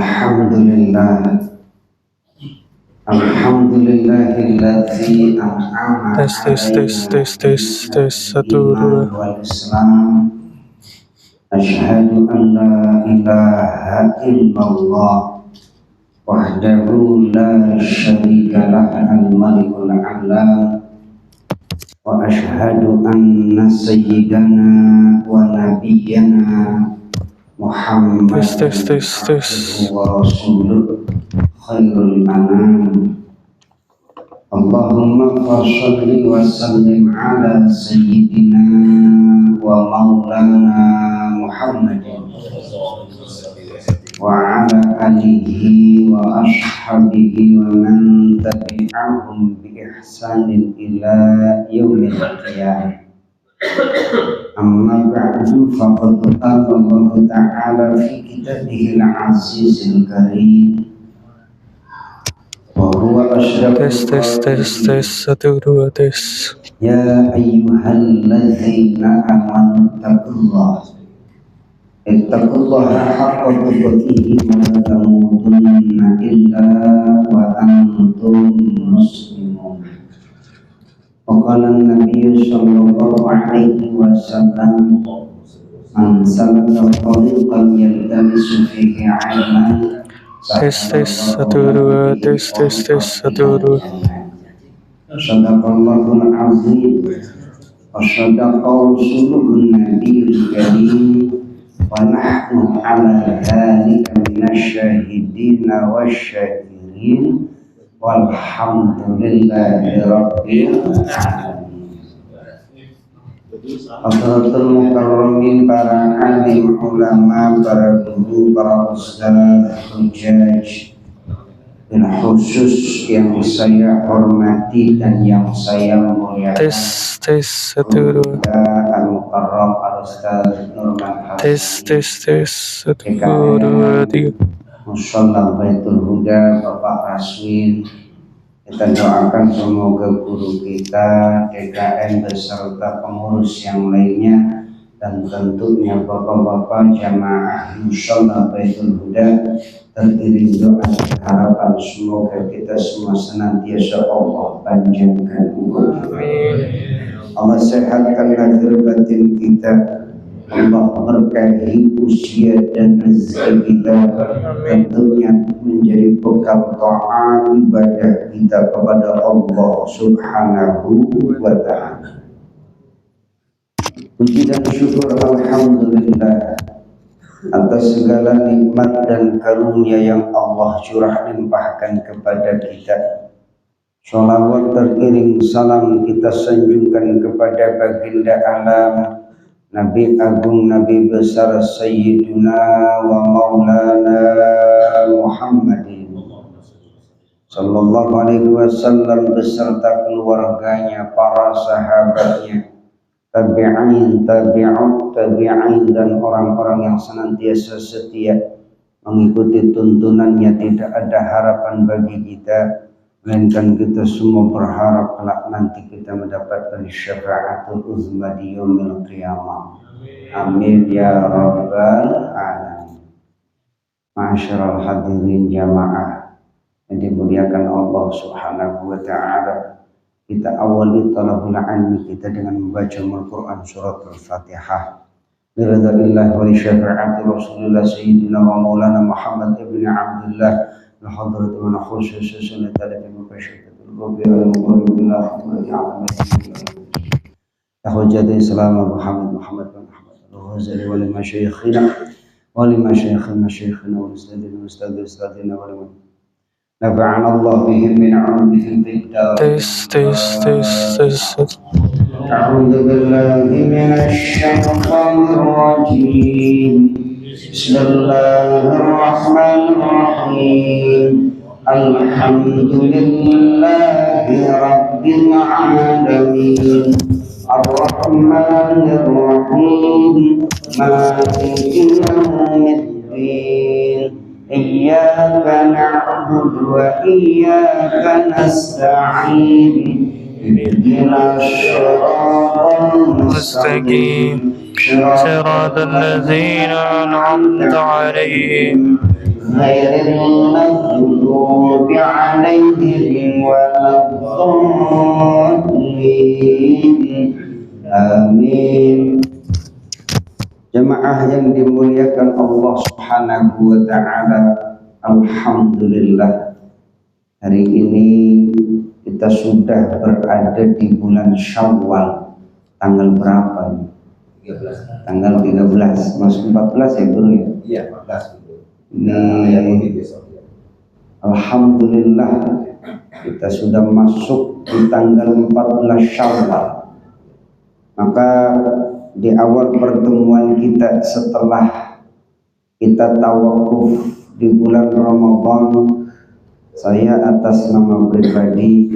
Alhamdulillah, alhamdulillahilladzi an'ama tes 1 2 wal Islam. Asyhadu an la ilaha illallah wahdahu la syarika lah al-malikul a'lam. Wa asyhadu anna sayyidana wa nabiyyana Muhammad wa rasuluh khairul anam. Allahumma shalli wa sallim ala sayyidina wa maulana Muhammadin wa ala alihi wa ashabihi wa man tabi'ahum bi ihsanin ila yaumil qiyamah. Amma ba'du, faqad qala Allah ta'ala fi kitabihil azizil karim wa huwa asyraful tes 1 2 tes. ya ayyuhalladzina amanu ittaqullaha haqqa tuqatih wa la tamutunna illa wa antum muslimun. Qala an-nabiy sallallahu alaihi wasallam, man salaka tariqan yaltamisu fihi 'ilman. Tes 1 2 tes 1 2. Sadaqallahul azim wa sadaqa rasuluhun nabiyul karim wa nahnu ala dhalika minasyahidina wasyakirin walhamdulillahi rabbil alamin. Hadratul mukarramin, para alim ulama, para guru, para ustaz, hujjaj, dan khusus yang saya hormati dan yang saya muliakan, Tes 1 2. Al-Mukarram Al-Ustaz Nurman Tes 1 2 3. Musholla Baitul Huda, Bapak Raswin. Kita doakan semoga guru kita, DKM beserta pengurus yang lainnya, dan tentunya bapak-bapak jamaah Musholla Baitul Huda teriring doa dan harapan semoga kita semua senantiasa Allah panjangkan umur kita, Allah sehatkan lahir batin kita, Allah berkahi usia dan rezeki kita, tentunya menjadi bekal doa ibadah kita kepada Allah Subhanahu wa ta'ala. Puji dan syukur alhamdulillah atas segala nikmat dan karunia yang Allah curah limpahkan kepada kita. Sholawat teriring salam kita sanjungkan kepada baginda alam, Nabi Agung, Nabi besar Sayyiduna wa Maulana Muhammadin sallallahu alaihi wasallam beserta keluarganya, para sahabatnya, tabi'in, tabi'ut tabi'in, dan orang-orang yang senantiasa setia mengikuti tuntunannya. Tidak ada harapan bagi kita melainkan kita semua berharap kelak nanti kita mendapatkan syafa'atul uzma di yaumil qiyamah. Amin ya rabbal alamin. Ma'asyiral hadirin jamaah yang dimuliakan Allah Subhanahu wa ta'ala, kita awali talabul ilmi kita dengan membaca Al-Quran surat Al-Fatihah. Biridhanillahi wa syafa'ati Rasulullah Sayyidina wa Maulana Muhammad ibn Abdullah al-hadrat wa nakhusus sunnah talib mubashiratul rabbi al-mubarak billah tahujjat Islam Muhammad al-Ghazali wa lima syayikhina wa ustadzina wa liman nafa'ana Allah bihim min 'ulumihim fid dar. Tes. A'udzu billahi minasy syaithanir rajim. Bismillahirrahmanirrahim. Alhamdulillahi rabbil alamin. Ar-Rahmanir Rahim. Maliki yaumiddin. Iyyaka na'budu wa iyyaka nasta'in. Ihdinas siratal mustaqim. صراط الذين أنعمت عليهم ghairil maghdubi 'alaihim waladdallin. Amin. Jemaah yang dimuliakan Allah Subhanahu wa taala, alhamdulillah hari ini kita sudah berada di bulan Syawal. Tanggal berapa? 13. Tanggal 13, masuk 14 ya Guru ya? Iya, 14. Ini alhamdulillah kita sudah masuk di tanggal 14 Syawal. Maka di awal pertemuan kita setelah kita tawakuf di bulan Ramadan, saya atas nama pribadi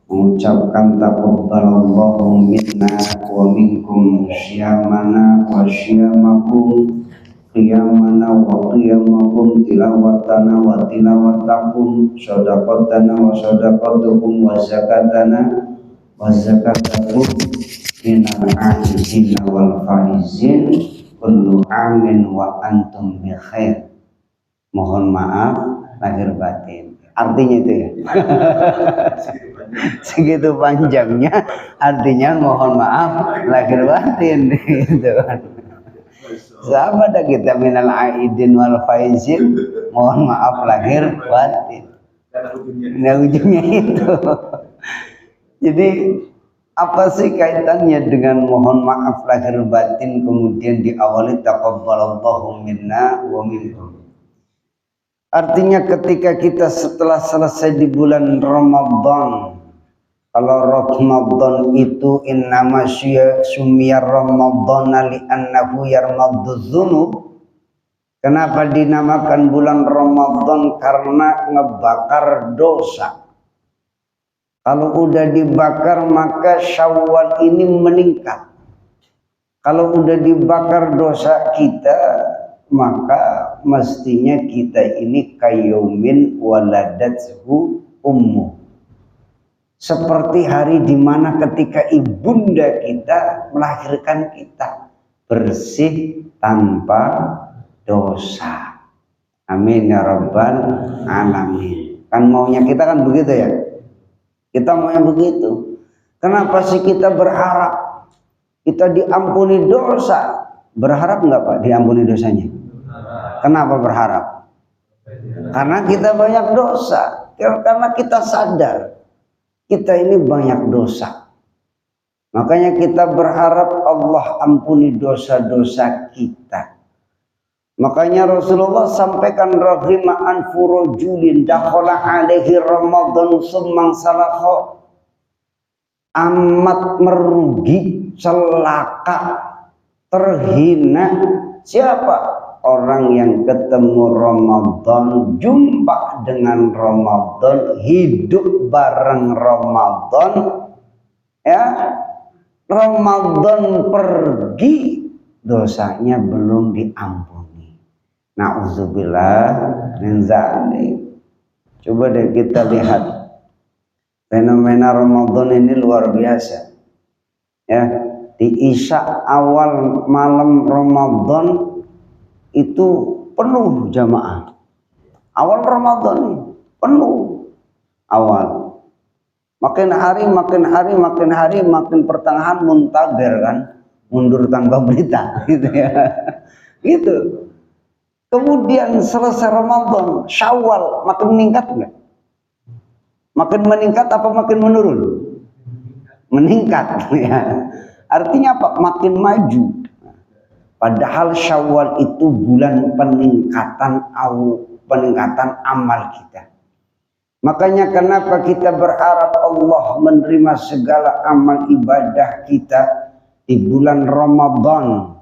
mengucapkan taqabbalallahu minna wa minkum syiyamana wa syiyamakum, qiyamana wa qiyamakum, tilawatana wa tilawatakum, shadaqatana wa shadaqatukum, wa zakatana wa zakatakum, minal aizin wal faizin, kullu amin wa antum bi khair. Mohon maaf lahir batin. Artinya itu ya. Segitu panjangnya, artinya mohon maaf lahir batin gitu kan. Sama dah kita minal aidin wal faizin, mohon maaf lahir batin. Nah ujungnya itu. Jadi apa sih kaitannya dengan mohon maaf lahir batin kemudian diawali taqabbalallahu minna wa minkum? Artinya ketika kita setelah selesai di bulan Ramadan, kalau Ramadan itu innama sumiyar Ramadana li'annahu yarmadduz dzunub. Kenapa dinamakan bulan Ramadan? Karena ngebakar dosa. Kalau udah dibakar maka Syawal ini meningkat. Kalau udah dibakar dosa kita, maka mestinya kita ini kayaumin waladathu ummu. Seperti hari dimana ketika ibunda kita melahirkan kita, bersih tanpa dosa. Amin ya rabbal alamin. Kan maunya kita kan begitu ya. Kita maunya begitu. Kenapa sih kita berharap kita diampuni dosa? Berharap enggak Pak diampuni dosanya? Kenapa berharap? Karena kita banyak dosa. Karena kita sadar kita ini banyak dosa. Makanya kita berharap Allah ampuni dosa-dosa kita. Makanya Rasulullah sampaikan raghima an furujulin dakhala alaihi Ramadan summan salakha. Amat merugi, celaka, terhina siapa? Orang yang ketemu Ramadan, jumpa dengan Ramadan, hidup bareng Ramadan, ya Ramadan pergi, dosanya belum diampuni. Na'udzubillah min dzalik. Coba deh kita lihat fenomena Ramadan ini luar biasa. Ya, di Isya awal malam Ramadan itu penuh jamaah. Awal Ramadan ini penuh. Awal. Makin hari makin pertengahan muntaber kan, mundur tanpa berita gitu ya. Gitu. Kemudian selesai Ramadan, Syawal makin meningkat enggak? Makin meningkat apa makin menurun? Meningkat ya. Artinya apa? Makin maju. Padahal Syawal itu bulan peningkatan amal kita. Makanya kenapa kita berharap Allah menerima segala amal ibadah kita di bulan Ramadan,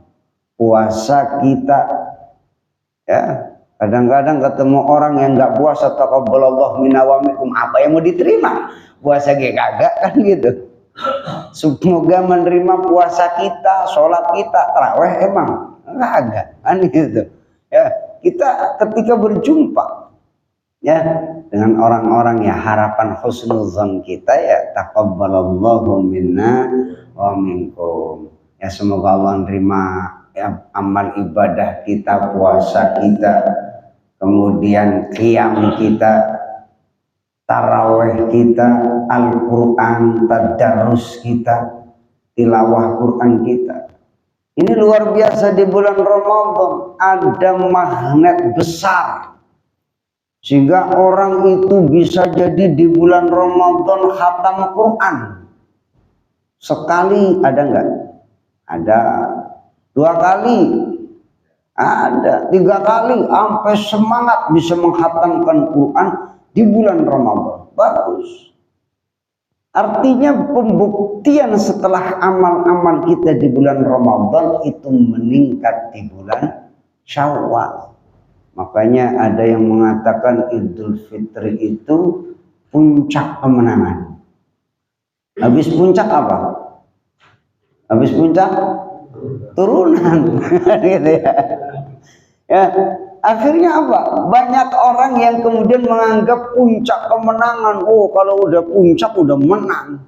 puasa kita. Ya, kadang-kadang ketemu orang yang nggak puasa, taqabbalallahu minna wa minkum, apa yang mau diterima? Puasa kagak kan gitu. Semoga menerima puasa kita, sholat kita, taraweh emang enggak kan gitu. Ya, kita ketika berjumpa ya dengan orang-orang ya harapan husnuzon kita ya taqabbalallahu minna wa minkum. Ya semoga Allah menerima ya, amal ibadah kita, puasa kita. kemudian qiyam kita, tarawih kita, Al-Quran, tadarus kita, tilawah Quran kita. Ini luar biasa di bulan Ramadan ada magnet besar sehingga orang itu bisa jadi di bulan Ramadan khatam Quran. Sekali ada enggak? Ada. 2 kali ada, 3 kali, sampai semangat bisa menghatamkan Quran di bulan Ramadan. Bagus. Artinya pembuktian setelah amal-amal kita di bulan Ramadan itu meningkat di bulan Syawal. Makanya ada yang mengatakan Idul Fitri itu puncak kemenangan. Habis puncak apa? Habis puncak turunan. Gitu ya. Ya, akhirnya apa? Banyak orang yang kemudian menganggap puncak kemenangan. Oh, kalau udah puncak udah menang.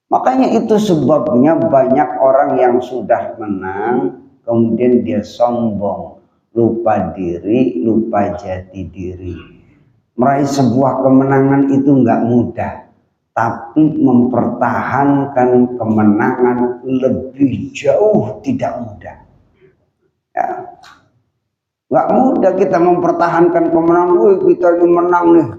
Makanya itu sebabnya banyak orang yang sudah menang kemudian dia sombong, lupa diri, lupa jati diri. Meraih sebuah kemenangan itu nggak mudah, tapi mempertahankan kemenangan lebih jauh tidak mudah. Ya. Nggak mudah kita mempertahankan kemenangan. Kita ini menang nih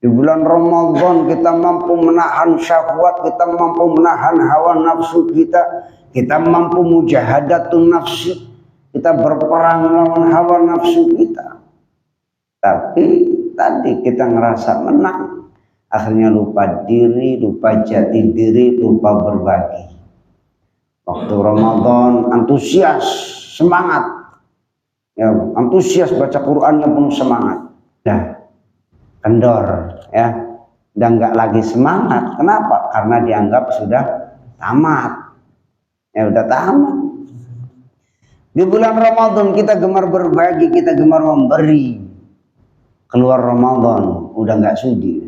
di bulan Ramadan, kita mampu menahan syahwat, kita mampu menahan hawa nafsu kita mampu mujahadatun nafsi, kita berperang melawan hawa nafsu kita. Tapi tadi kita ngerasa menang, akhirnya lupa diri, lupa jati diri, lupa berbagi. Waktu Ramadan antusias, semangat. Ya, antusias baca Qurannya penuh semangat. Dah kendor, ya, dan nggak lagi semangat. Kenapa? Karena dianggap sudah tamat. Ya udah tamat. Di bulan Ramadan kita gemar berbagi, kita gemar memberi. Keluar Ramadan udah nggak sudi,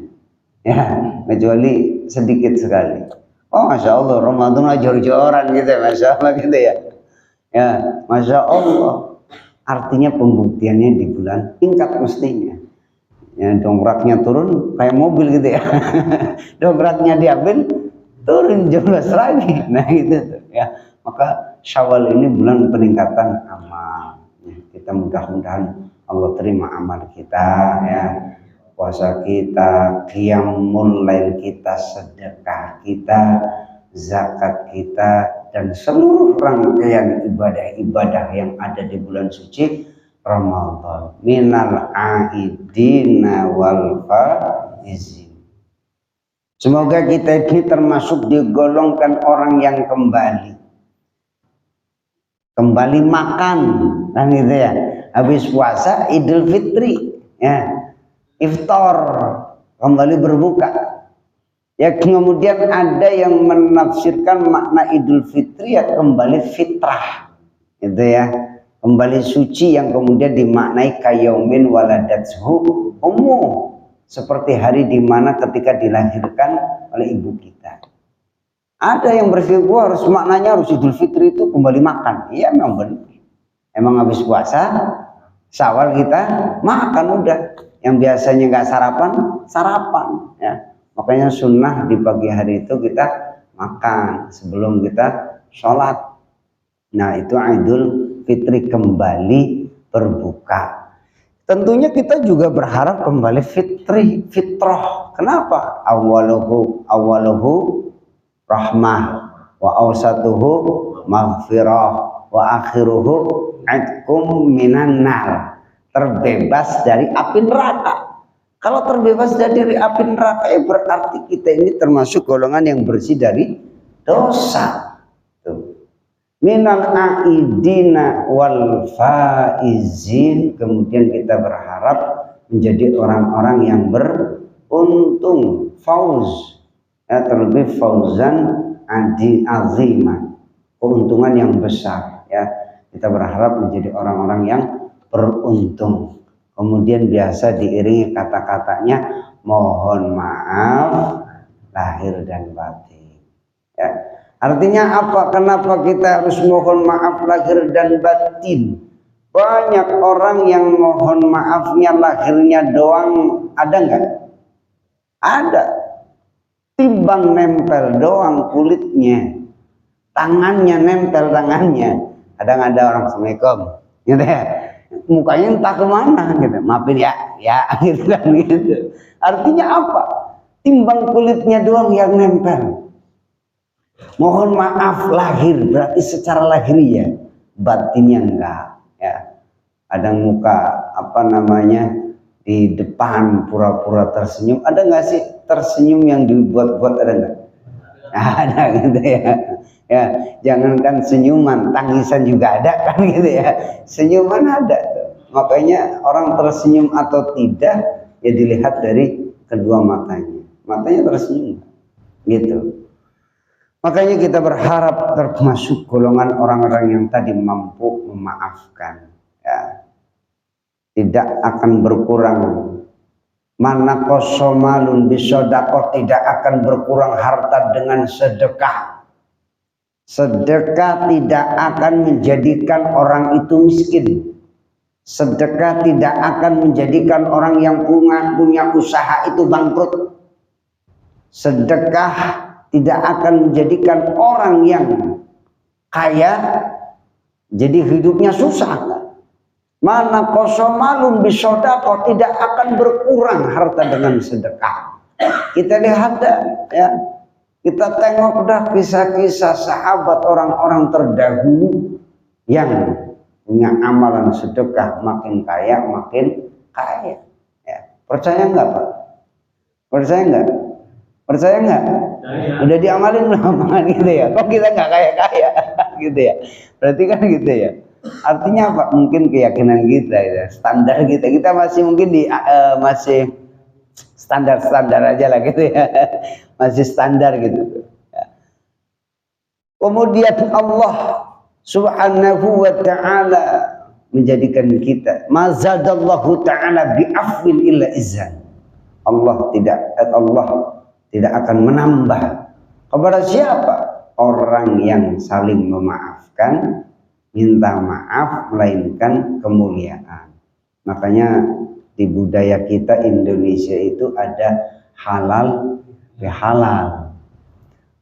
ya, kecuali sedikit sekali. Oh, masya Allah, Ramadan jor-joran gitu, masya Allah gitu ya. Ya, masya Allah. Artinya pembuktiannya di bulan tingkat mestinya. Ya, dongkraknya turun kayak mobil gitu ya. Dongkraknya diambil, turun jeblos lagi. Nah itu tuh ya. Maka Syawal ini bulan peningkatan amal. Ya, kita mudah-mudahan Allah terima amal kita, ya. Puasa kita, qiyamul lail kita, sedekah kita, zakat kita, dan seluruh rangkaian ibadah-ibadah yang ada di bulan suci Ramadan. Minal aidina wal faizin. Semoga kita ini termasuk digolongkan orang yang kembali makan, kan gitu ya. Habis puasa Idul Fitri, ya, iftar, kembali berbuka. Ya, kemudian ada yang menafsirkan makna Idul Fitri ya kembali fitrah, gitu ya, kembali suci yang kemudian dimaknai kayaumin waladathu ummu, seperti hari dimana ketika dilahirkan oleh ibu kita. Ada yang berpikir harus maknanya harus Idul Fitri itu kembali makan. Iya memang benar. Emang habis puasa Syawal kita makan udah. Yang biasanya nggak sarapan, ya. Makanya sunnah di pagi hari itu kita makan sebelum kita sholat. Nah itu Idul Fitri kembali berbuka. Tentunya kita juga berharap kembali fitrah. Kenapa? Awaluhu rahmah, wa awsatuhu maghfirah, wa akhiruhu atkum minan nar. Terbebas dari api neraka. Kalau terbebas dari api neraka, berarti kita ini termasuk golongan yang bersih dari dosa. Tuh. Minal aidina wal faizin. Kemudian kita berharap menjadi orang-orang yang beruntung, fauz. Ya, terlebih fauzan aziman, keuntungan yang besar. Ya, kita berharap menjadi orang-orang yang beruntung. Kemudian biasa diiringi kata-katanya mohon maaf lahir dan batin. Ya. Artinya apa? Kenapa kita harus mohon maaf lahir dan batin? Banyak orang yang mohon maafnya lahirnya doang, ada nggak? Ada. Timbang nempel doang kulitnya, tangannya nempel tangannya. Kadang ada orang Assalamualaikum, gitu ya. Mukanya entah kemana, gitu. Maafin ya, gitu kan gitu. Artinya apa? Timbang kulitnya doang yang nempel. Mohon maaf lahir, berarti secara lahiriah, batinnya enggak. Ya, kadang muka di depan pura-pura tersenyum, ada nggak sih tersenyum yang dibuat-buat, ada nggak? Ada gitu ya. Ya, jangankan senyuman, tangisan juga ada kan gitu ya. Senyuman ada tuh. Makanya orang tersenyum atau tidak ya dilihat dari kedua matanya. Matanya tersenyum gitu. Makanya kita berharap termasuk golongan orang-orang yang tadi mampu memaafkan, ya. Tidak akan berkurang. Mana kosomalun bisodakoh, tidak akan berkurang harta dengan sedekah. Sedekah tidak akan menjadikan orang itu miskin. Sedekah tidak akan menjadikan orang yang punya usaha itu bangkrut. Sedekah tidak akan menjadikan orang yang kaya jadi hidupnya susah. Mana kosomalun bisodakoh, tidak akan berkurang harta dengan sedekah. Kita lihat ya, kita tengok dah kisah-kisah sahabat orang-orang terdahulu yang punya amalan sedekah, makin kaya ya. Percaya nggak Pak? Percaya nggak? Percaya nggak? Udah diamalin belum gitu ya? Kok kita nggak kaya-kaya gitu ya? Berarti kan gitu ya. Artinya apa? Mungkin keyakinan kita ya, standar kita masih mungkin masih standar aja lah gitu ya. Masih standar gitu ya. Kemudian Allah Subhanahu wa ta'ala menjadikan kita mazadallahu ta'ala bi'afwin illa izzan. Allah tidak akan menambah kepada siapa? Orang yang saling memaafkan, minta maaf, melainkan kemuliaan. Makanya di budaya kita Indonesia itu ada halal bihalal.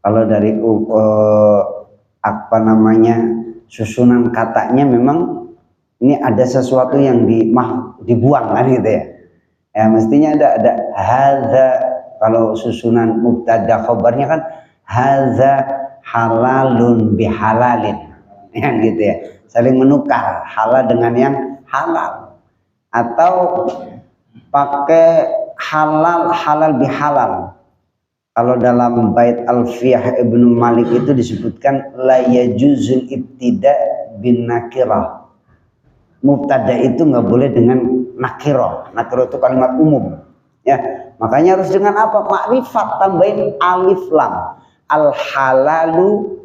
Kalau dari susunan katanya memang ini ada sesuatu yang dibuang kan gitu ya. Ya mestinya ada hadza, kalau susunan mubtada khabarnya kan hadza halalun bihalalin. Yang gitu ya, saling menukar halal dengan yang halal, atau pakai halal bihalal. Kalau dalam bait Alfiyah Ibnu Malik itu disebutkan la yajuzul ibtida bin nakirah. Mubtada itu nggak boleh dengan nakirah. Nakirah itu kalimat umum, ya. Makanya harus dengan apa? Makrifat, tambahin alif lam. Al halalu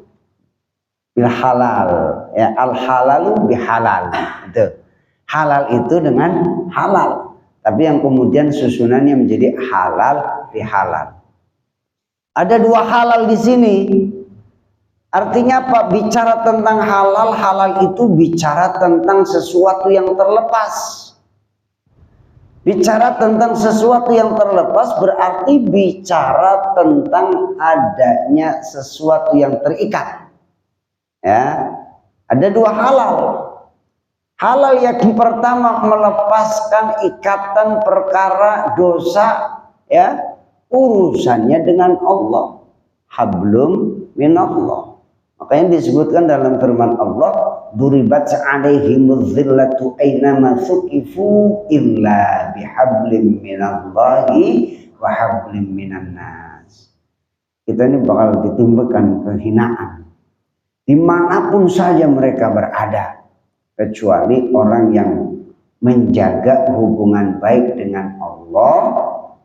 bil halal, ya, al halalu bihalal. Itu halal itu dengan halal, tapi yang kemudian susunannya menjadi halal bihalal. Ada dua halal di sini. Artinya apa? Bicara tentang halal itu bicara tentang sesuatu yang terlepas. Bicara tentang sesuatu yang terlepas berarti bicara tentang adanya sesuatu yang terikat. Ya, ada dua halal. Halal yang pertama melepaskan ikatan perkara dosa, ya, urusannya dengan Allah. Hablum minallah. Makanya disebutkan dalam firman Allah, duribat alaihimuz zillatu aynama suqifu illa bihablim minallahi wa hablim minan nas. Kita ini bakal ditimbulkan kehinaan dimanapun saja mereka berada, kecuali orang yang menjaga hubungan baik dengan Allah,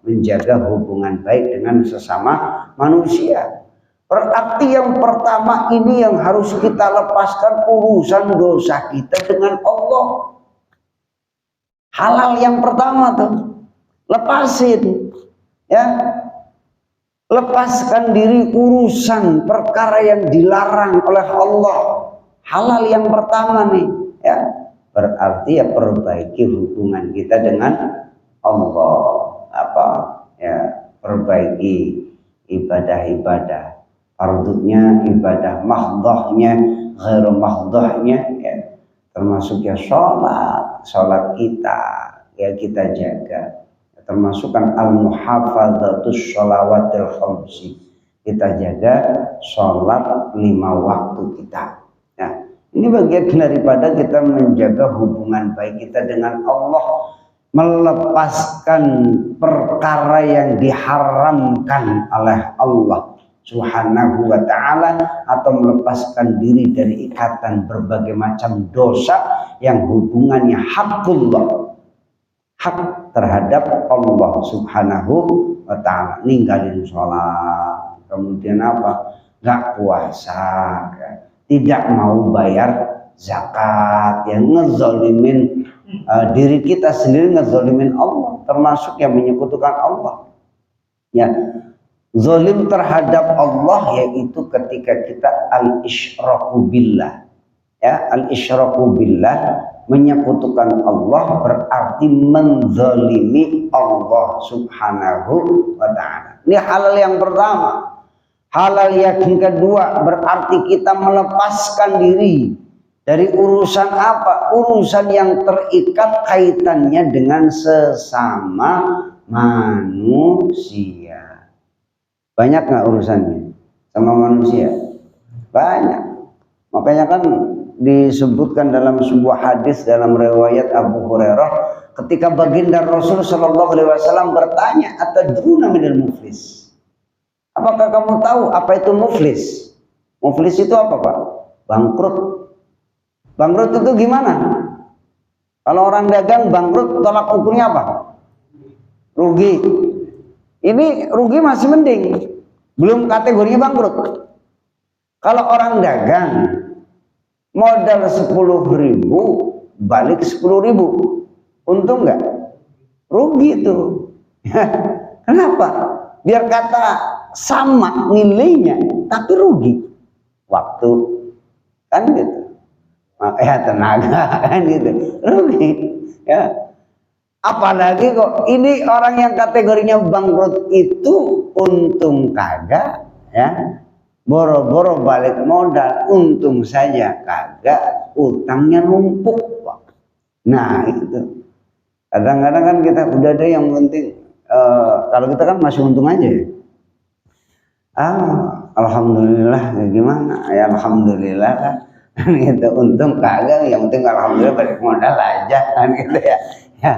menjaga hubungan baik dengan sesama manusia. Berarti yang pertama ini yang harus kita lepaskan urusan dosa kita dengan Allah. Halal yang pertama tuh, lepasin, ya. Lepaskan diri urusan perkara yang dilarang oleh Allah. Halal yang pertama nih, ya. berarti ya perbaiki hubungan kita dengan Allah, perbaiki ibadah-ibadah fardunya, ibadah mahdhahnya, ghairu mahdhahnya, ya, termasuk ya sholat kita ya kita jaga, termasuk kan al-muhafadzatus sholawatil khamsi, kita jaga sholat 5 waktu kita. Nah, ini bagian daripada kita menjaga hubungan baik kita dengan Allah, melepaskan perkara yang diharamkan oleh Allah Subhanahu wa ta'ala, atau melepaskan diri dari ikatan berbagai macam dosa yang hubungannya hakullah, hak terhadap Allah Subhanahu wa ta'ala. Ninggalin sholat, kemudian apa? Gak puasa, tidak mau bayar zakat, yang ngezolimin diri kita sendiri, ngezolimin Allah, termasuk yang menyekutukan Allah. Ya, zolim terhadap Allah yaitu ketika kita al-isyraku billah. Ya, al-isyraku billah, menyekutukan Allah berarti menzalimi Allah Subhanahu wa ta'ala. Ini halal yang pertama. Halal yang kedua berarti kita melepaskan diri dari urusan apa? Urusan yang terikat kaitannya dengan sesama manusia. Banyak nggak urusannya sama manusia? Banyak. Makanya kan disebutkan dalam sebuah hadis dalam riwayat Abu Hurairah, ketika baginda Rasul Shallallahu Alaihi Wasallam bertanya, atadruna minal muflis? Apakah kamu tahu apa itu muflis? Muflis itu apa, Pak? Bangkrut. Bangkrut itu gimana? Kalau orang dagang bangkrut, tolak ukurnya apa? Rugi. Ini rugi masih mending, belum kategorinya bangkrut. Kalau orang dagang modal 10.000 balik 10.000, untung nggak? Rugi itu. Kenapa? Biar kata sama nilainya tapi rugi waktu, kan gitu, ya tenaga, kan gitu, rugi ya. Apalagi kok ini orang yang kategorinya bangkrut itu untung kagak, ya, boro-boro balik modal untung saja kagak, utangnya numpuk, Pak. Nah itu kadang-kadang kan kita udah ada yang penting, kalau kita kan masih untung aja ya. Alhamdulillah, gimana ya, alhamdulillah kan gitu, untung kagak, yang penting alhamdulillah balik modal aja, kan gitu ya. Ya,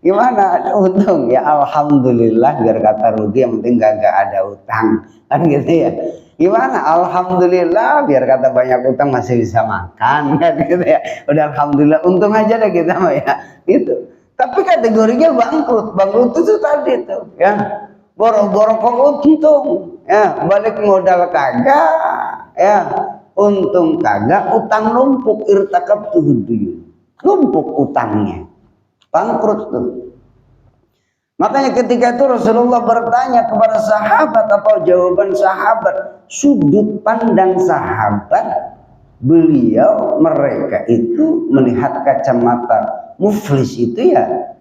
gimana untung ya alhamdulillah, biar kata rugi yang penting gak ada utang, kan gitu ya. Gimana alhamdulillah, biar kata banyak utang masih bisa makan, kan gitu ya. Udah alhamdulillah, untung aja deh kita mah ya gitu. Tapi kategorinya bangkrut. Bangkrut itu tadi tuh ya, boro-boro kok untung ya, balik modal kagak ya, untung kagak, utang numpuk, irtakab tuh numpuk utangnya, bangkrut tuh. Makanya ketika itu Rasulullah bertanya kepada sahabat, apa jawaban sahabat, sudut pandang sahabat, beliau mereka itu melihat kacamata muflis itu ya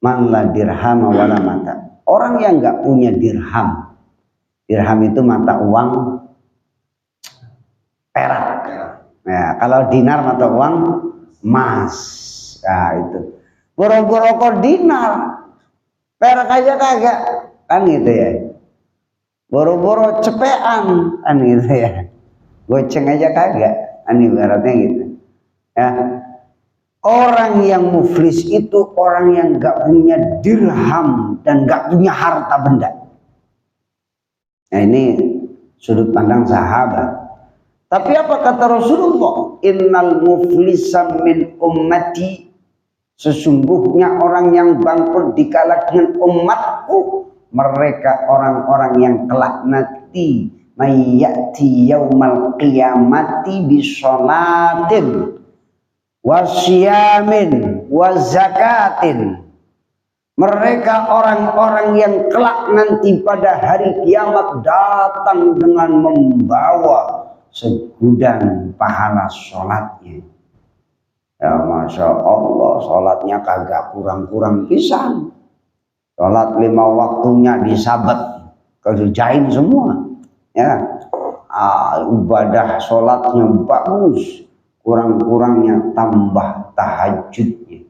man la dirham wala mata, orang yang nggak punya dirham. Dirham itu mata uang perak. Nah, kalau dinar mata uang emas. Nah itu boro-boro kok dinar, perak aja kagak, kan gitu ya. Boro-boro cepean, kan gitu ya. Goceng aja kagak, kan ibaratnya gitu. Ya. Orang yang muflis itu orang yang gak punya dirham dan gak punya harta benda. Nah ini sudut pandang sahabat. Tapi apa kata Rasulullah? Innal muflisa min ummati, sesungguhnya orang yang bangkrut di kalangan umatku, mereka orang-orang yang kelak nanti mayyati yaumal qiyamati bisolatin wasyamin wazakatin. Mereka orang-orang yang kelak nanti pada hari kiamat datang dengan membawa segudang pahala sholatnya. Ya Masya Allah, sholatnya kagak kurang-kurang pisan. Sholat 5 waktunya disabat, kerjain semua. Ya, ibadah sholatnya bagus. Kurang-kurangnya tambah tahajudnya.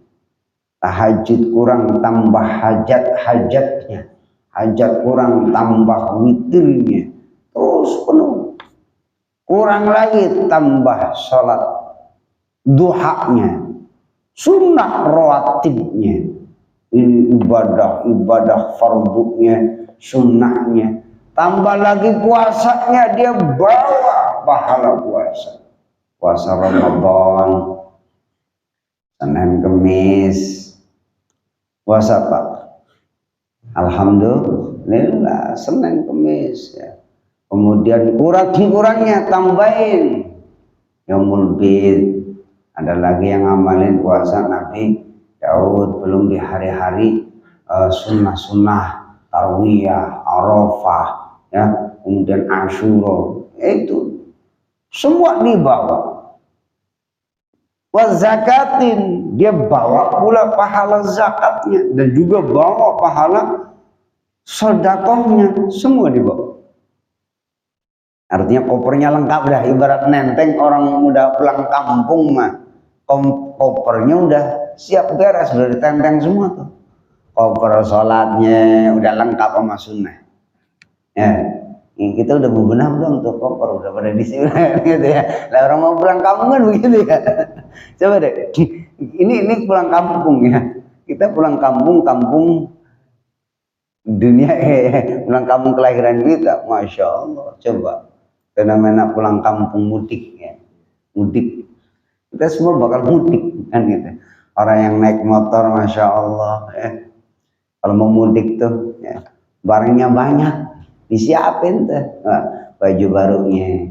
Tahajud kurang tambah hajat-hajatnya. Hajat kurang tambah witirnya. Terus penuh. Kurang lagi tambah sholat duhanya, sunnah rawatibnya. Ini ibadah fardunya, sunnahnya. Tambah lagi puasanya, dia bawa pahala puasa. Puasa Ramadan, Senin Kemis. Puasa apa? Alhamdulillah, Senin Kemis ya. Kemudian kurang-kurangnya tambahin Yaumul Bid. Ada lagi yang ngamalin puasa Nabi Daud, belum di hari-hari sunnah-sunnah Tarwiyah, Arafah, ya, kemudian Asyura, itu semua dibawa. Wa zakatin, dia bawa pula pahala zakatnya dan juga bawa pahala sedekahnya, semua dibawa. Artinya kopernya lengkap dah, ibarat nenteng orang udah pulang kampung mah. Kopernya udah siap beres, udah ditenteng semua tuh. Koper sholatnya udah lengkap sama sunnah. Ya, kita udah bebenah belum tuh koper, udah pada diisi gitu ya. Lah orang mau pulang kampung kan begitu ya. Coba deh, ini pulang kampung ya. Kita pulang kampung dunia, pulang kampung kelahiran kita, Masya Allah. Coba fenomena pulang kampung mudik ya, mudik. Kita semua bakal mudik kan gitu. Orang yang naik motor, Masya Allah ya. Kalau mau mudik tuh ya, barangnya banyak, disiapin tuh. Nah, baju barunya,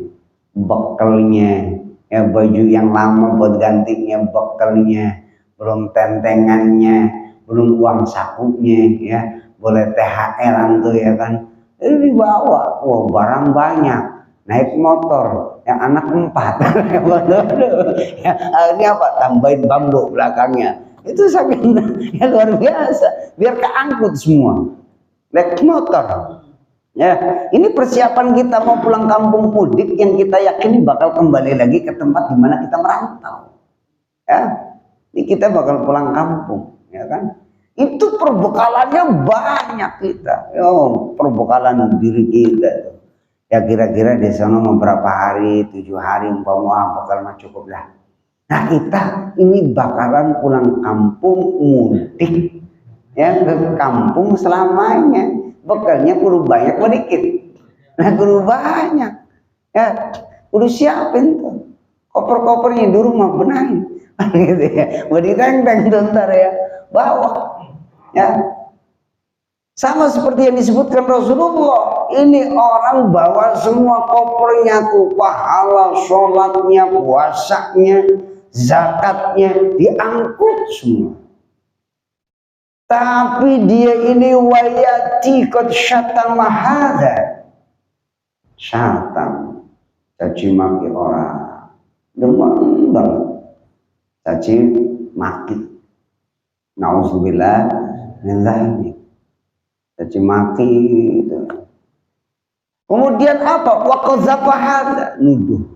bekalnya, ya, baju yang lama buat gantinya, bekalnya, belum tentengannya, belum uang sakunya ya, boleh THR-an tuh ya kan. Itu dibawa, wah barang banyak. Naik motor, yang anak 4, ya, ini apa? Tambahin bambu belakangnya. Itu sangat ya, luar biasa. Biar keangkut semua. Naik motor. Ya, ini persiapan kita mau pulang kampung mudik yang kita yakini bakal kembali lagi ke tempat di mana kita merantau. Ya, ini kita bakal pulang kampung, ya kan? Itu perbekalannya banyak kita. Oh, perbekalan diri kita. Ya kira-kira di sana beberapa hari, 7 hari umpama bakal mah cukup lah. Nah kita ini bakalan pulang kampung mudik ya, ke kampung selamanya. Bekalnya kudu banyak atau dikit? Nah kudu banyak ya, kudu siapin tuh koper-kopernya di rumah, benahin gitu ya, mau diteng-teng tuh ntar ya, bawa ya. Sama seperti yang disebutkan Rasulullah, ini orang bawa semua kopernya tuh, pahala sholatnya, puasanya, zakatnya diangkut semua. Tapi dia ini wayati qad syatama hadza. Syatam, caci maki orang, demen banget, caci maki. Nauzubillah min dzalik. Caci maki itu. Kemudian apa? Wa qazafa hadza, nuduh.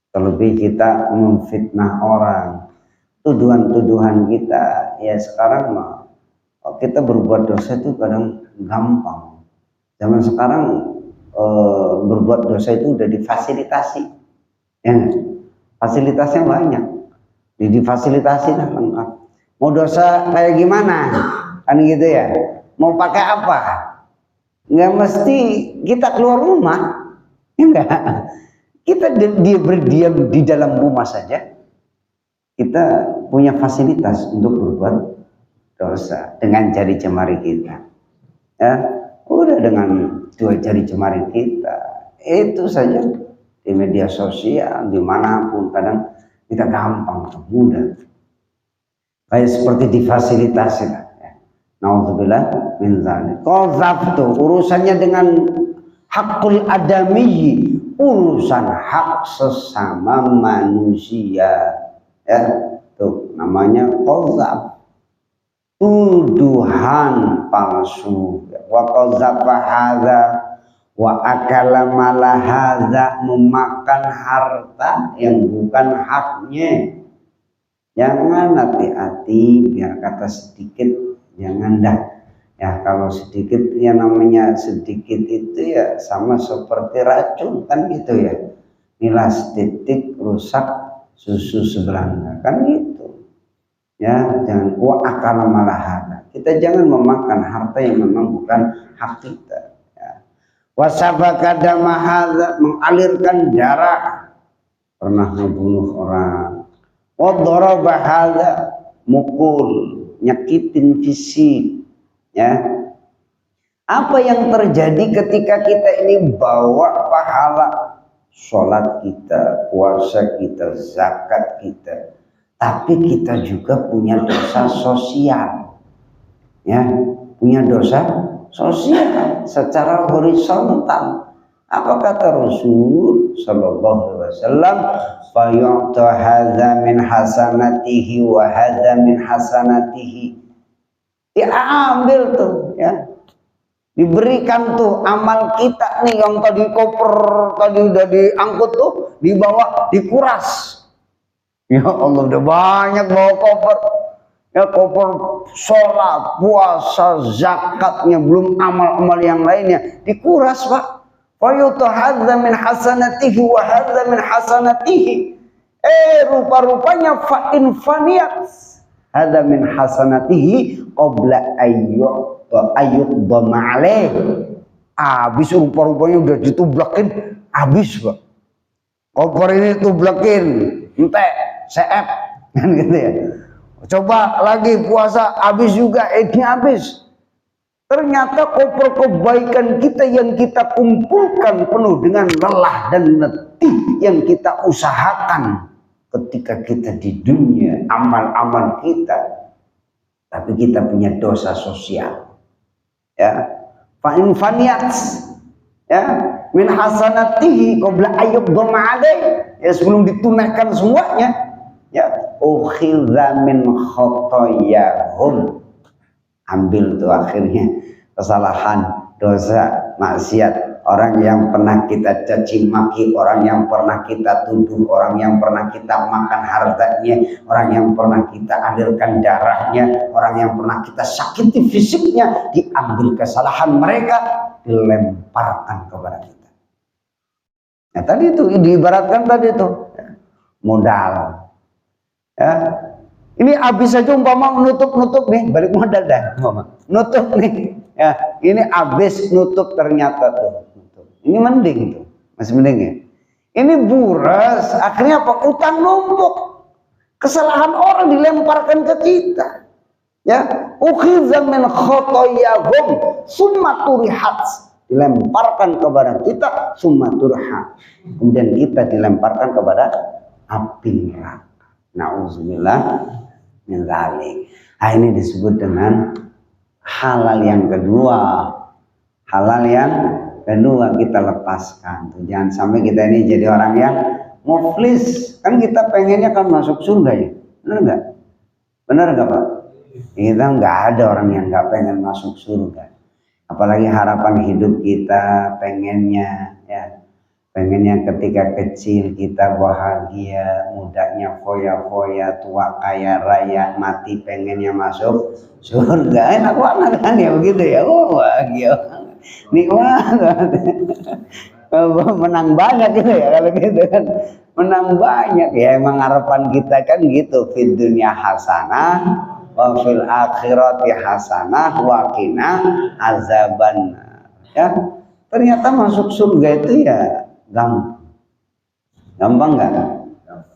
Terlebih kita memfitnah orang, tuduhan-tuduhan kita. Ya sekarang mah kita berbuat dosa itu kadang gampang. Zaman sekarang berbuat dosa itu udah difasilitasi. Ya, fasilitasnya banyak. Difasilitasi lah lengkap. Mau dosa kayak gimana? Kan gitu ya. Mau pakai apa? Nggak mesti kita keluar rumah, enggak. Kita dia berdiam di dalam rumah saja. Kita punya fasilitas untuk berbuat dosa dengan jari jemari kita. Ya, udah dengan 2 jari jemari kita. Itu saja di media sosial, dimanapun kadang kita gampang, mudah. Kayak seperti difasilitasi lah. Nauzubillah min dzalik. Qazaf tuh urusannya dengan hakul adami, urusan hak sesama manusia. Ya, Tuh namanya qadzaf, tuduhan palsu. Wa qadzafa hadza wa akala mala hadza, memakan harta yang bukan haknya. Jangan, hati-hati, biar kata sedikit jangan dah. Ya kalau sedikit, ya namanya sedikit itu ya sama seperti racun kan gitu ya. Nilas titik rusak susu sebelanga kan gitu. Ya jangan wa akala malahana. Kita jangan memakan harta yang memang bukan hak kita. Ya. Wasabaka damahadza, mengalirkan darah, pernah membunuh orang. Wadaraba hadza, mukul, nyakitin fisik. Ya, apa yang terjadi ketika kita ini bawa pahala sholat kita, puasa kita, zakat kita, tapi kita juga punya dosa sosial, ya, punya dosa sosial secara horizontal. Apa kata Rasul Sallallahu Alaihi Wasallam? Fayu'ta hadza min hasanatihi wa hadza min hasanatihi. Diambil tuh, ya, diberikan tuh amal kita nih yang tadi koper tadi udah diangkut tuh, dibawa, dikuras. Ya Allah, udah banyak bawa koper, ya koper sholat, puasa, zakatnya, belum amal-amal yang lainnya, dikuras Pak. Fayutu hadza min hasanatihi wa hadza min hasanatihi. Rupa-rupanya fa'in faniyat hadza min hasanatihi qabla ayyud dama'aleh. Habis rupa-rupanya udah ditublakin, habis Pak. Koper ini tublakin, entek, seep, kan gitu ya. Coba lagi puasa, habis juga, ini habis. Ternyata koper kebaikan kita yang kita kumpulkan penuh dengan lelah dan letih yang kita usahakan ketika kita di dunia, amal-amal kita, tapi kita punya dosa sosial. Ya, fa'in faniyat, ya, min hasanatihi qabla ayyudhama alaih, ya, sebelum ditunaikan semuanya, ya, ukhidza min khotoyahum, ambil tuh akhirnya kesalahan, dosa, maksiat orang yang pernah kita caci maki, orang yang pernah kita tuduh, orang yang pernah kita makan hartanya, orang yang pernah kita alirkan darahnya, orang yang pernah kita sakiti fisiknya, diambil kesalahan mereka, dilemparkan kepada kita. Nah tadi itu diibaratkan tadi itu modal, ya. Ini habis saja umpama nutup nih, balik modal dah, nutup nih, ya. Ini habis nutup ternyata tuh, ini mending tuh, masih mending ya. Ini buras, akhirnya apa? Utang numpuk, kesalahan orang dilemparkan ke kita, ya. Ukhidza min khotoyahum summa turihat, dilemparkan kepada kita, summa turha, kemudian kita dilemparkan kepada api neraka. Nauzubillah min dzalik. Nah, ini disebut dengan halal yang kedua. Halal yang kedua kita lepaskan. Tuh, jangan sampai kita ini jadi orang yang muflis. Kan kita pengennya kan masuk surga ya. Benar nggak? Benar nggak Pak? Kita nggak ada orang yang nggak pengen masuk surga. Apalagi harapan hidup kita pengennya, ya. Pengennya ketika kecil kita bahagia, mudanya foya-foya, tua kaya raya, mati pengennya masuk surga. Enak banget kan ya begitu ya. Oh bahagia, nikmat. Menang banyak gitu ya kalau gitu kan. Menang banyak ya, emang harapan kita kan gitu. Fid dunya hasanah wa fil akhirati hasanah wa qina azaban. Ya, ternyata masuk surga itu ya gampang nggak?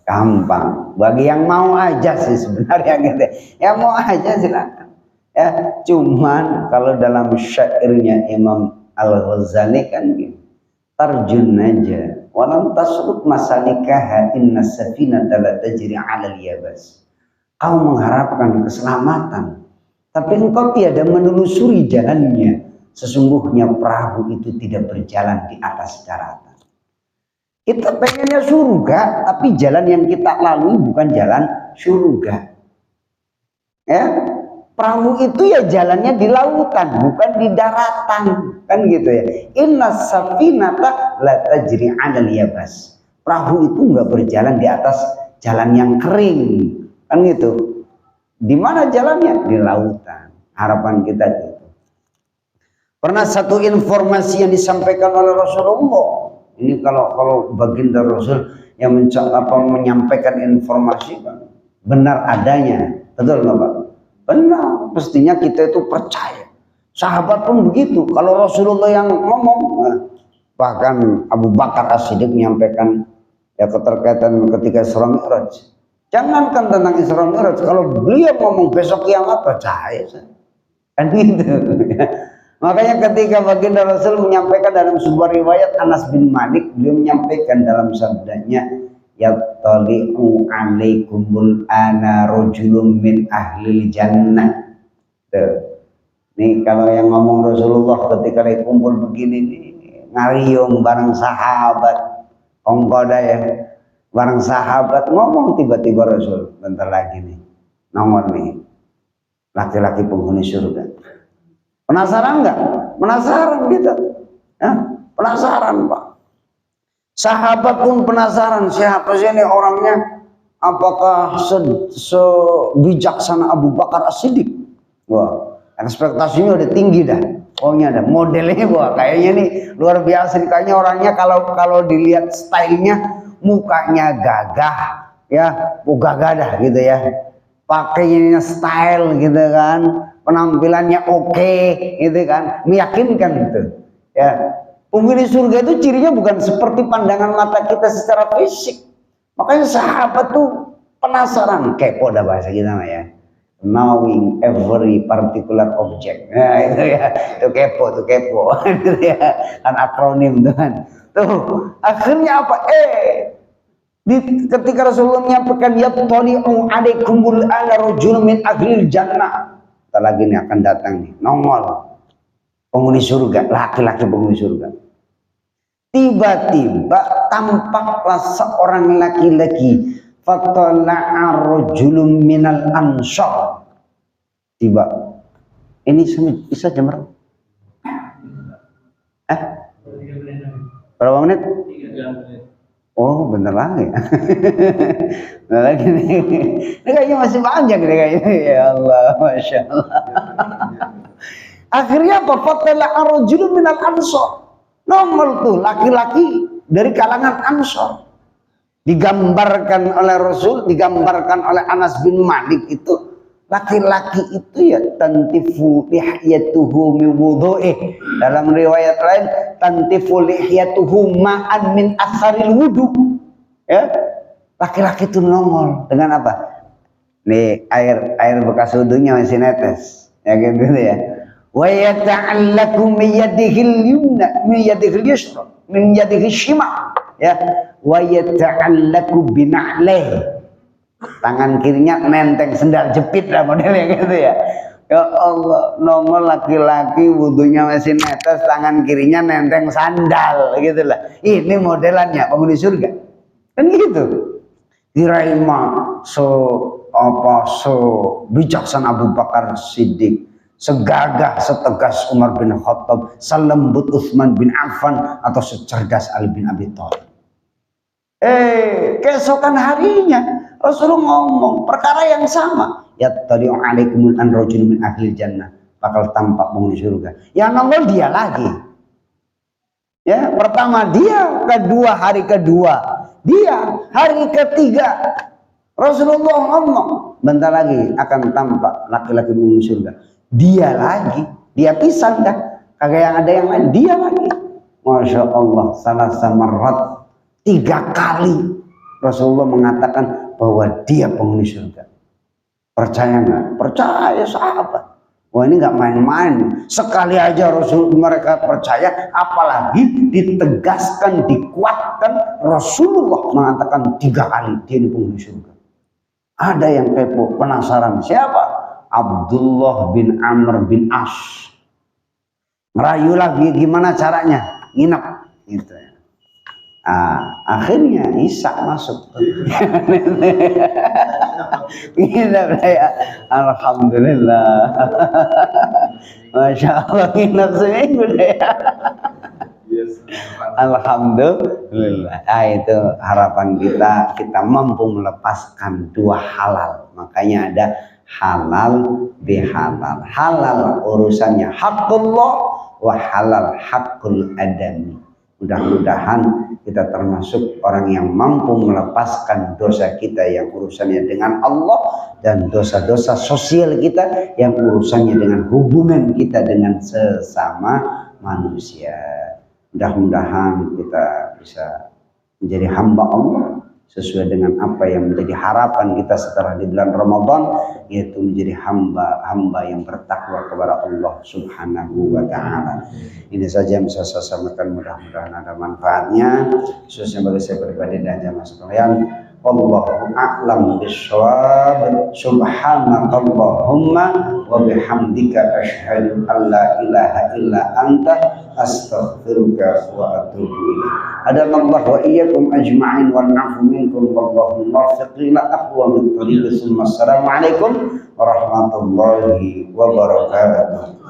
Gampang. Bagi yang mau aja sih sebenarnya gitu. Yang mau aja silakan. Ya, cuman kalau dalam syairnya Imam Al-Ghazali kan gitu. Tarjun aja. Walam tasruk masalikaha inna safinata la tajri 'alal yabas. Kau mengharapkan keselamatan, tapi engkau tiada menelusuri jalannya. Sesungguhnya perahu itu tidak berjalan di atas daratan. Kita pengennya surga, tapi jalan yang kita lalui bukan jalan surga. Ya, perahu itu ya jalannya di lautan, bukan di daratan, kan gitu ya. Inna safinata la tajri 'alal yabas. Perahu itu nggak berjalan di atas jalan yang kering, kan gitu. Di mana jalannya? Di lautan. Harapan kita gitu. Pernah satu informasi yang disampaikan oleh Rasulullah. Ini kalau baginda Rasul yang menyampaikan informasi benar adanya, betul nggak Pak? Benar, mestinya kita itu percaya. Sahabat pun begitu. Kalau Rasulullah yang ngomong, bahkan Abu Bakar As-Siddiq menyampaikan ya keterkaitan ketika Isra Mi'raj. Jangankan tentang Isra Mi'raj, kalau beliau ngomong besok kiamat percaya. Kan gitu. Makanya ketika baginda Rasul menyampaikan dalam sebuah riwayat Anas bin Malik, beliau menyampaikan dalam sabdanya, yattali'u alaikumul ana rajulun min ahlil jannah. Tuh. Nih kalau yang ngomong Rasulullah ketika lagi kumpul begini nih, ngariung bareng sahabat, ongkoda ya, bareng sahabat ngomong tiba-tiba Rasul, bentar lagi nih, nomor nih, laki-laki penghuni surga. Penasaran nggak? Penasaran gitu, ya? Penasaran Pak. Sahabat pun penasaran siapa sih ini orangnya? Apakah sebijaksana Abu Bakar As-Siddiq? Wah, ekspektasinya udah tinggi dah. Pokoknya ada modelnya, wah kayaknya nih luar biasa nih. Kayaknya orangnya kalau dilihat stylenya, mukanya gagah, ya, gagah dah gitu ya. Pakainya style gitu kan. Penampilannya oke, gitu kan, meyakinkan gitu. Ya, penghuni surga itu cirinya bukan seperti pandangan mata kita secara fisik. Makanya sahabat tuh penasaran, kepo dah bahasa kita mah ya. Knowing every particular object. Nah itu ya, itu kepo, gitu ya. Kan akronim tuh kan. Tuh, akhirnya apa? Ketika Rasulullah menyampaikan yattali'u alaikumul ana rajulun min ahlil jannah. Setelah lagi ini akan datang nih, nongol penghuni surga, laki-laki penghuni surga. Tiba-tiba tampaklah seorang laki-laki, fatala'a rajulun minal ansar. Tiba, ini bisa jam berapa? Berapa menit? 3 menit. Oh, bentar lagi. Bentar lagi nih. Ini kayaknya masih panjang nih kayaknya. Ya Allah, Masya Allah. Akhirnya apa? Fatala'a rajulun minal ansar. Nongol tuh laki-laki dari kalangan Ansar. Digambarkan oleh Rasul, digambarkan oleh Anas bin Malik itu. Laki-laki itu ya tantifu lihyatuhu min wudu'ih. Dalam riwayat lain tantifu lihyatuhu ma'an min asharil wudu. Ya. Laki-laki itu nongol dengan apa? Nih air bekas wudunya masih netes. Ya gitu ya. Wa yata'allaku min yadihil yumna min yadihil yusra min yadihil shimal. Ya. Wa yata'allaku bina'leh. Tangan kirinya nenteng sendal jepit lah modelnya gitu ya. Ya Allah, nongol laki-laki wudunya masih netes, tangan kirinya nenteng sandal gitu lah. Ini modelannya penghuni surga. Kan gitu. Diraima bijaksana Abu Bakar Siddiq, segagah setegas Umar bin Khattab, selembut Utsman bin Affan atau secerdas Ali bin Abi Thalib. Keesokan harinya Rasulullah ngomong perkara yang sama. Yattali'u alaikumul an rajulun min ahlil jannah. Bakal tampak penghuni surga. Yang nongol dia lagi. Ya, pertama dia, kedua hari kedua dia, hari ketiga Rasulullah ngomong bentar lagi akan tampak laki-laki penghuni surga. Dia lagi, dia pisah dah. Kagak yang ada yang lain, dia lagi. Masya Allah, salah samarat 3 kali Rasulullah mengatakan bahwa dia penghuni surga. Percaya nggak? Percaya sahabat. Wah ini nggak main-main. Sekali aja Rasul mereka percaya, apalagi ditegaskan, dikuatkan. Rasulullah mengatakan 3 kali dia ini penghuni surga. Ada yang kepo, penasaran siapa? Abdullah bin Amr bin As. Ngerayu lagi gimana caranya? Nginep gitu ya. Akhirnya Isa masuk. Kita ya, alhamdulillah. Masya Allah, nginep seminggu deh. Alhamdulillah. Itu harapan kita mampu melepaskan dua halal. Makanya ada halal bihalal. Halal urusannya haqqullah, wa halal haqqul adami. Mudah-mudahan kita termasuk orang yang mampu melepaskan dosa kita yang urusannya dengan Allah dan dosa-dosa sosial kita yang urusannya dengan hubungan kita dengan sesama manusia. Mudah-mudahan kita bisa menjadi hamba Allah sesuai dengan apa yang menjadi harapan kita setelah di bulan Ramadan, yaitu menjadi hamba yang bertakwa kepada Allah Subhanahu wa Ta'ala. Ini saja yang bisa saya sampaikan, mudah-mudahan ada manfaatnya khususnya bagi saya pribadi dan jamaah sekalian. Wallahu a'lam bishawab. Subhanakallahumma wa bihamdika asyhadu an la ilaha illa anta astaghfiruka wa atubu ilaik. Adallahu wa iyyakum ajma'in wa na'fu minkum wallahu muwaffiq ila aqwamit thariq. Assalamualaikum warahmatullahi wabarakatuh.